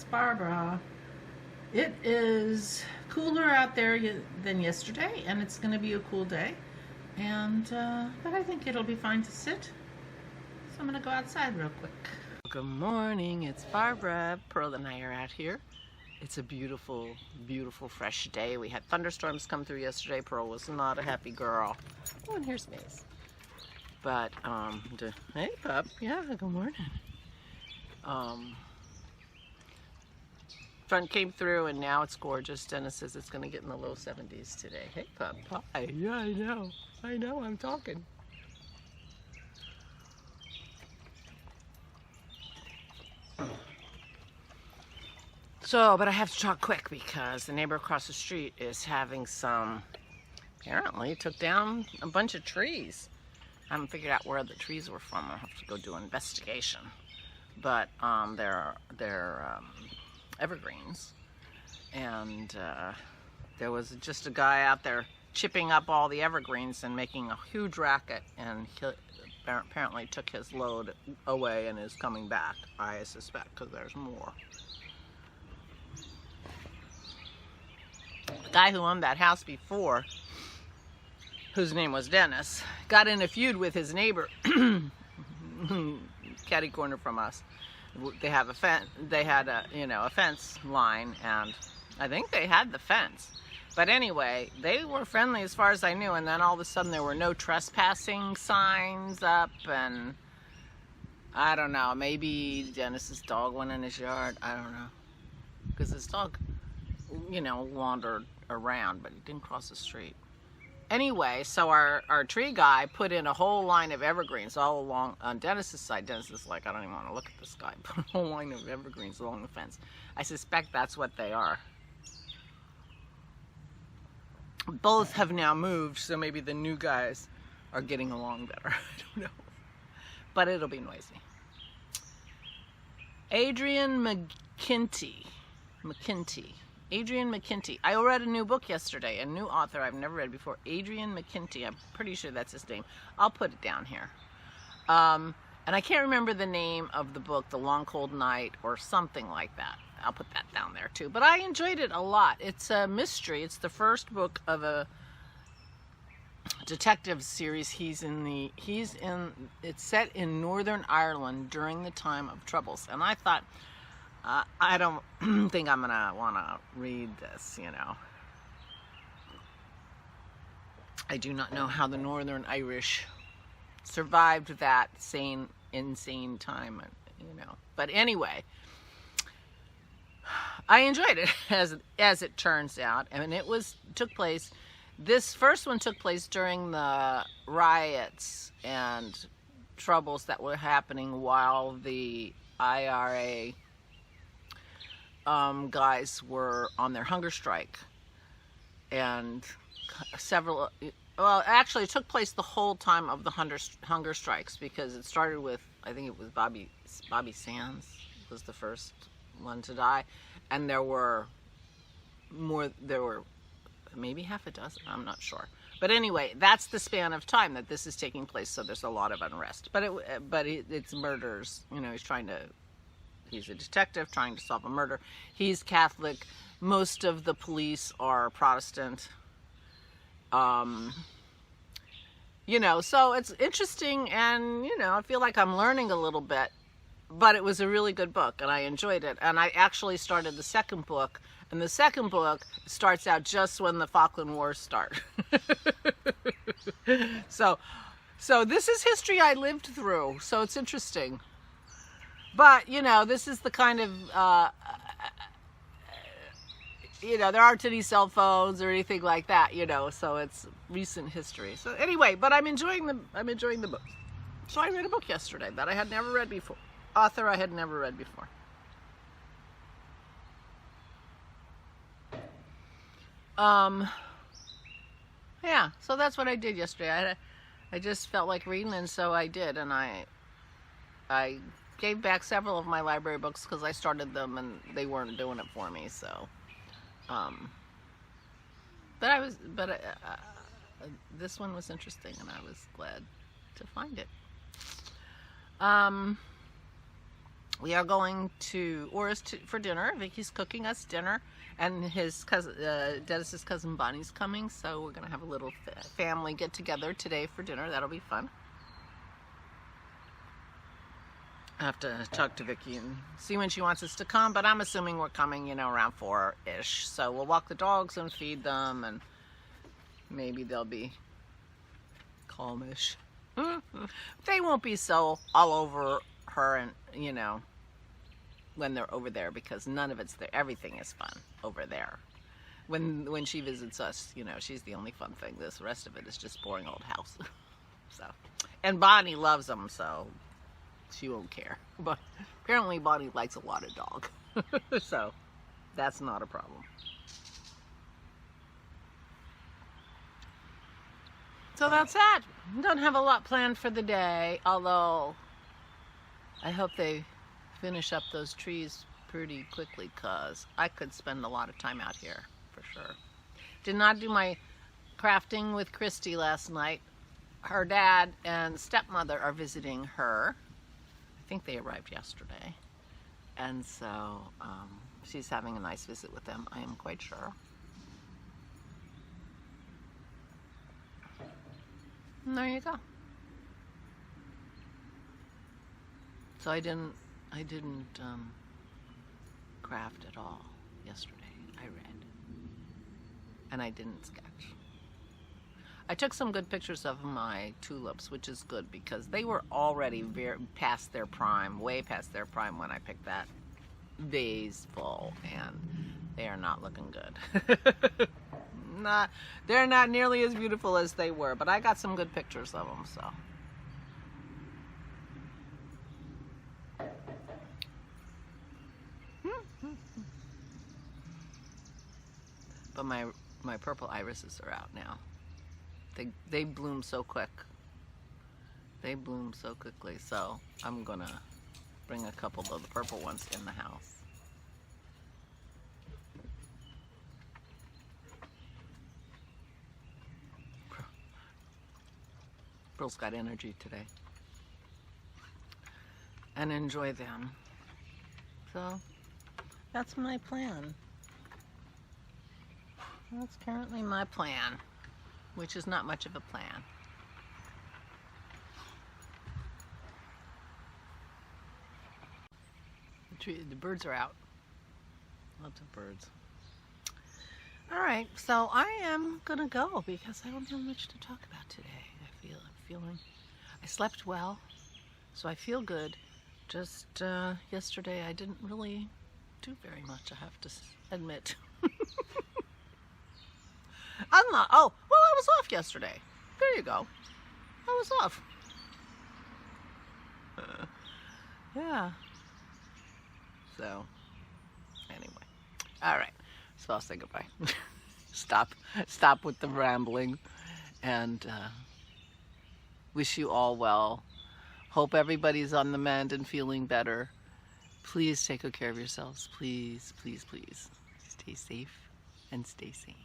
Barbara. It is cooler out there than yesterday, and it's going to be a cool day. And but I think it'll be fine to sit. So I'm going to go outside real quick. Good morning, it's Barbara. Pearl and I are out here. It's a beautiful, beautiful fresh day. We had thunderstorms come through yesterday. Pearl was not a happy girl. Oh, and here's Maze. But, hey, pup. Yeah, good morning. Front came through and now it's gorgeous. Dennis says it's going to get in the low 70s today. Hey, pup. Hi. Yeah, I know. I know, I'm talking. So, but I have to talk quick because the neighbor across the street is having some, apparently took down a bunch of trees. I haven't figured out where the trees were from. I'll have to go do an investigation. But they're evergreens. And there was just a guy out there chipping up all the evergreens and making a huge racket. And he apparently took his load away and is coming back, I suspect, because there's more. The guy who owned that house before, whose name was Dennis, got in a feud with his neighbor, catty corner from us. They have a a fence line, and I think they had the fence. But anyway, they were friendly as far as I knew, and then all of a sudden there were no trespassing signs up, and I don't know, maybe Dennis's dog went in his yard. I don't know, because his dog, wandered around, but he didn't cross the street. Anyway, so our tree guy put in a whole line of evergreens all along on Dennis's side. Dennis is like, I don't even want to look at this guy. Put a whole line of evergreens along the fence. I suspect that's what they are. Both have now moved, so maybe the new guys are getting along better. I don't know. But it'll be noisy. Adrian McKinty. Adrian McKinty. I read a new book yesterday, a new author I've never read before. Adrian McKinty. I'm pretty sure that's his name. I'll put it down here. And I can't remember the name of the book, The Long Cold Night, or something like that. I'll put that down there too. But I enjoyed it a lot. It's a mystery. It's the first book of a detective series. It's set in Northern Ireland during the time of Troubles. And I thought, I don't think I'm gonna wanna read this, I do not know how the Northern Irish survived that insane time, But anyway, I enjoyed it as it turns out, and this first one took place during the riots and troubles that were happening while the IRA guys were on their hunger strike, and actually it took place the whole time of the hunger strikes, because it started with, I think it was Bobby Sands was the first one to die, and there were maybe half a dozen, I'm not sure. But anyway, that's the span of time that this is taking place, so there's a lot of unrest. But it's murders, he's a detective trying to solve a murder. He's Catholic. Most of the police are Protestant. So it's interesting, and, I feel like I'm learning a little bit. But it was a really good book, and I enjoyed it. And I actually started the second book, and the second book starts out just when the Falkland Wars start. So this is history I lived through, so it's interesting. But, this is the kind of, there aren't any cell phones or anything like that, so it's recent history. So anyway, but I'm enjoying the book. So I read a book yesterday that I had never read before. Author I had never read before. Yeah, so that's what I did yesterday. I just felt like reading, and so I did, and I gave back several of my library books because I started them and they weren't doing it for me. So, this one was interesting, and I was glad to find it. we are going to Oris for dinner. Vicky's cooking us dinner, and his cousin, Dennis's cousin Bonnie's coming, so we're gonna have a little family get together today for dinner. That'll be fun. I have to talk to Vicky and see when she wants us to come, but I'm assuming we're coming, you know, around 4-ish. So we'll walk the dogs and feed them, and maybe they'll be calmish. They won't be so all over her, and you know, when they're over there, because none of it's there. Everything is fun over there. When she visits us, you know, she's the only fun thing. The rest of it is just boring old house. So, and Bonnie loves them, so she won't care. But apparently Bonnie likes a lot of dog. So that's not a problem. So that's that. Don't have a lot planned for the day, although I hope they finish up those trees pretty quickly, because I could spend a lot of time out here for sure. Did not do my crafting with Christy last night. Her dad and stepmother are visiting her. I think they arrived yesterday, and so she's having a nice visit with them, I am quite sure. And there you go. So I didn't craft at all yesterday. I read, and I didn't sketch. I took some good pictures of my tulips, which is good, because they were already past their prime, way past their prime when I picked that vase full, and they are not looking good. They're not nearly as beautiful as they were, but I got some good pictures of them, so. But my purple irises are out now. They bloom so quick. They bloom so quickly, so I'm gonna bring a couple of the purple ones in the house. Pearl's got energy today. And enjoy them. So that's my plan. That's currently my plan, which is not much of a plan. The birds are out. Lots of birds. All right, so I am gonna go because I don't have much to talk about today. I slept well, so I feel good. Just yesterday I didn't really do very much, I have to admit. Oh, well, I was off yesterday. There you go. I was off. Yeah. So, anyway. All right. So I'll say goodbye. Stop with the rambling. And wish you all well. Hope everybody's on the mend and feeling better. Please take good care of yourselves. Please, please, please. Stay safe and stay sane.